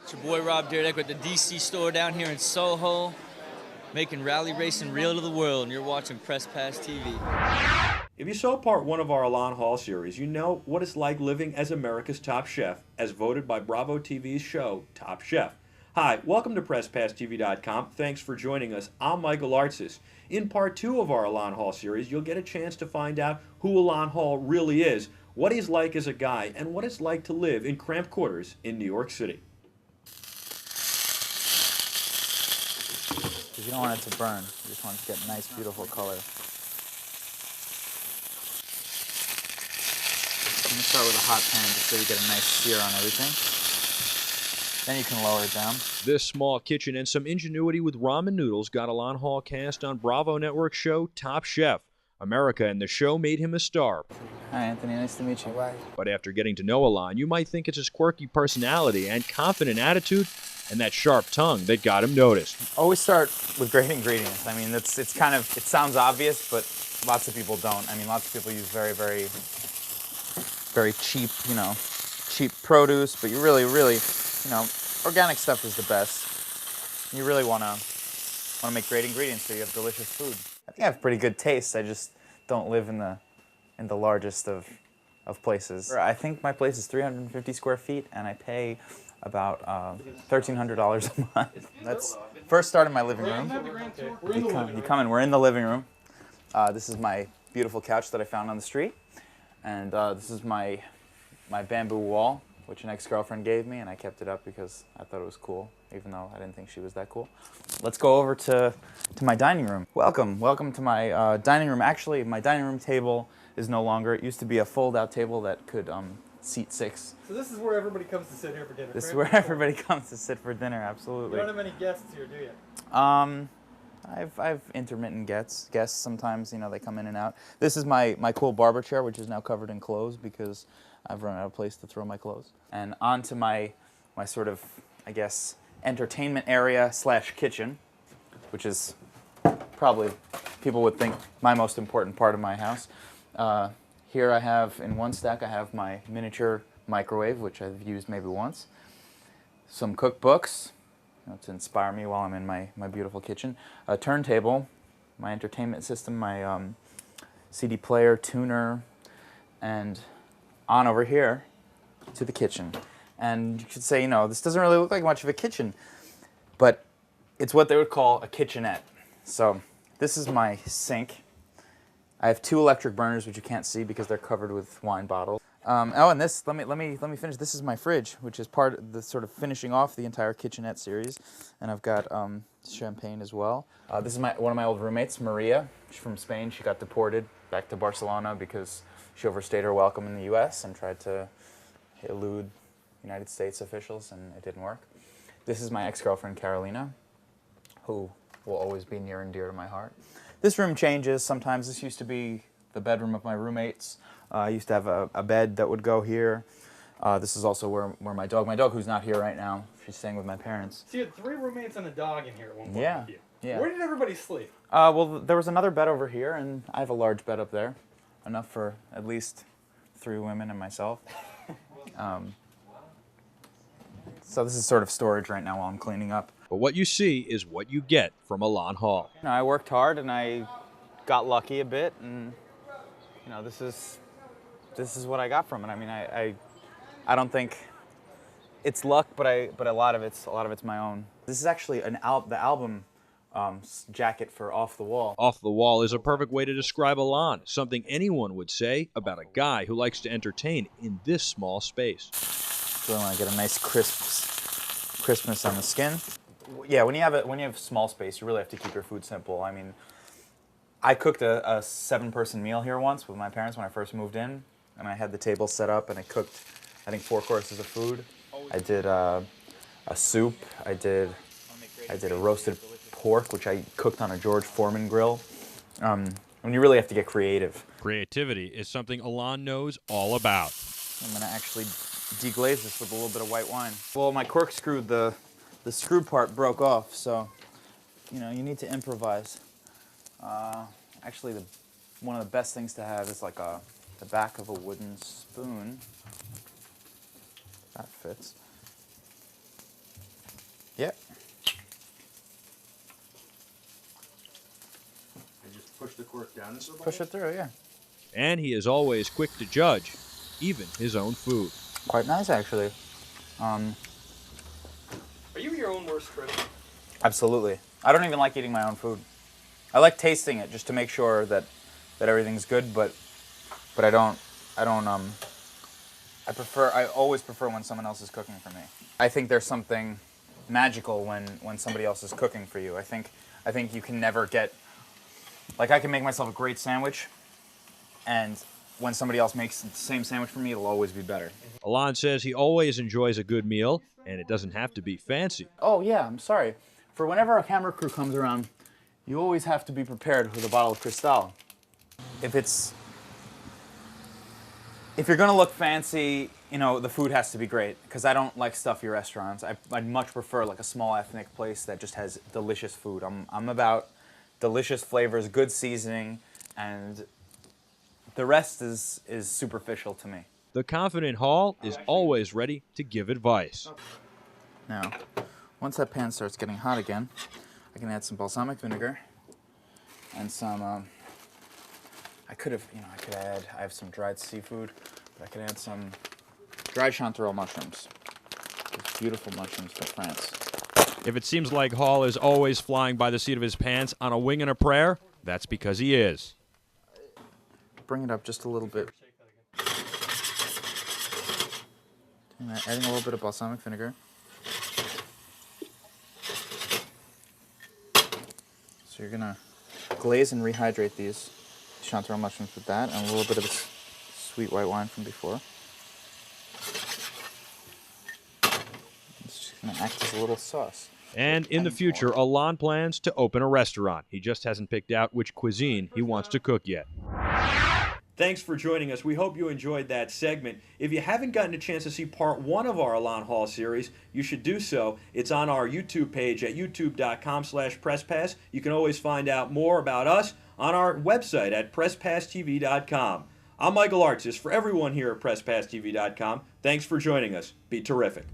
It's your boy Rob Dyrdek with the DC store down here in Soho, making rally racing real to the world, and you're watching Press Pass TV. If you saw part one of our Ilan Hall series, you know what it's like living as America's top chef, as voted by Bravo TV's show, Top Chef. Hi, welcome to PressPassTV.com. Thanks for joining us. I'm Michael Artsis. In part two of our Ilan Hall series, you'll get a chance to find out who Ilan Hall really is, what he's like as a guy, and what it's like to live in cramped quarters in New York City. Because you don't want it to burn. You just want it to get a nice, beautiful color. I'm going to start with a hot pan just so you get a nice sear on everything. Then you can lower it down. This small kitchen and some ingenuity with ramen noodles got Ilan Hall cast on Bravo Network show Top Chef. America and the show made him a star. Hi, Anthony. Nice to meet you. But after getting to know Ilan, you might think it's his quirky personality and confident attitude and that sharp tongue that got him noticed. Always start with great ingredients. I mean, it sounds obvious, but lots of people don't. I mean, lots of people use very cheap, cheap produce, but you really, organic stuff is the best. You really want to make great ingredients so you have delicious food. I think I have pretty good taste. I just don't live in the largest of places. I think my place is 350 square feet, and I pay about $1,300 a month. That's first start in my living room. You come in, we're in the living room. This is my beautiful couch that I found on the street. And this is my bamboo wall, which an ex-girlfriend gave me, and I kept it up because I thought it was cool, even though I didn't think she was that cool. Let's go over to my dining room. Welcome to my dining room. Actually, my dining room table is no longer. It used to be a fold-out table that could seat 6. So this is where everybody comes to sit here for dinner. This is where everybody comes to sit for dinner. Absolutely. You don't have many guests here, do you? I've intermittent guests sometimes, they come in and out. This is my cool barber chair, which is now covered in clothes because I've run out of place to throw my clothes. And onto my sort of, I guess, entertainment area / kitchen, which is probably, people would think, my most important part of my house. Here I have, in one stack, I have my miniature microwave, which I've used maybe once. Some cookbooks, to inspire me while I'm in my beautiful kitchen. A turntable, my entertainment system, my CD player, tuner, and on over here to the kitchen. And you could say, this doesn't really look like much of a kitchen, but it's what they would call a kitchenette. So this is my sink. I have 2 electric burners, which you can't see because they're covered with wine bottles. And this, let me finish. This is my fridge, which is part of the sort of finishing off the entire kitchenette series. And I've got champagne as well. This is one of my old roommates, Maria. She's from Spain. She got deported back to Barcelona because she overstayed her welcome in the U.S. and tried to elude United States officials, and it didn't work. This is my ex-girlfriend, Carolina, who will always be near and dear to my heart. This room changes. Sometimes this used to be the bedroom of my roommates. I used to have a bed that would go here. This is also where my dog, who's not here right now, she's staying with my parents. So you had 3 roommates and a dog in here at one point Yeah, with you. yeah. Where did everybody sleep? Well, there was another bed over here, and I have a large bed up there. Enough for at least 3 women and myself. So this is sort of storage right now while I'm cleaning up. But what you see is what you get from Ilan Hall. I worked hard and I got lucky a bit, and this is what I got from it. I mean, I don't think it's luck, but a lot of it's my own. This is actually the album jacket for Off the Wall. Off the Wall is a perfect way to describe Ilan, something anyone would say about a guy who likes to entertain in this small space. So I want to get a nice crispness on the skin. Yeah, when you have small space, you really have to keep your food simple. I mean, I cooked a 7-person meal here once with my parents when I first moved in, and I had the table set up, and I cooked, I think, 4 courses of food. I did a soup. I did a roasted pork, which I cooked on a George Foreman grill. When you really have to get creative. Creativity is something Ilan knows all about. I'm going to actually deglaze this with a little bit of white wine. Well, my corkscrew, the screw part broke off, so you need to improvise. Actually, one of the best things to have is like the back of a wooden spoon. That fits. Yeah. And just push the cork down into the bowl? Push it through, yeah. And he is always quick to judge, even his own food. Quite nice, actually. Are you your own worst critic? Absolutely. I don't even like eating my own food. I like tasting it just to make sure that everything's good, but I always prefer when someone else is cooking for me. I think there's something magical when somebody else is cooking for you. I think you can never get, like, I can make myself a great sandwich, and when somebody else makes the same sandwich for me, it'll always be better. Ilan says he always enjoys a good meal, and it doesn't have to be fancy. Oh yeah, I'm sorry. For whenever a camera crew comes around, you always have to be prepared with a bottle of Cristal. If you're gonna look fancy, you know, the food has to be great, because I don't like stuffy restaurants. I'd much prefer like a small ethnic place that just has delicious food. I'm about delicious flavors, good seasoning, and the rest is superficial to me. The confident Hall is always ready to give advice. Now, once that pan starts getting hot again, I can add some balsamic vinegar and some, I have some dried seafood, but I could add some dried chanterelle mushrooms. These beautiful mushrooms from France. If it seems like Hall is always flying by the seat of his pants on a wing and a prayer, that's because he is. Bring it up just a little bit. Adding a little bit of balsamic vinegar. So you're gonna glaze and rehydrate these chanterelle mushrooms with that, and a little bit of the sweet white wine from before. It's just gonna act as a little sauce. And in the future, Ilan plans to open a restaurant. He just hasn't picked out which cuisine he wants to cook yet. Thanks for joining us. We hope you enjoyed that segment. If you haven't gotten a chance to see part 1 of our Ilan Hall series, you should do so. It's on our YouTube page at youtube.com/presspass. You can always find out more about us on our website at presspasstv.com. I'm Michael Artsis. For everyone here at presspasstv.com, thanks for joining us. Be terrific.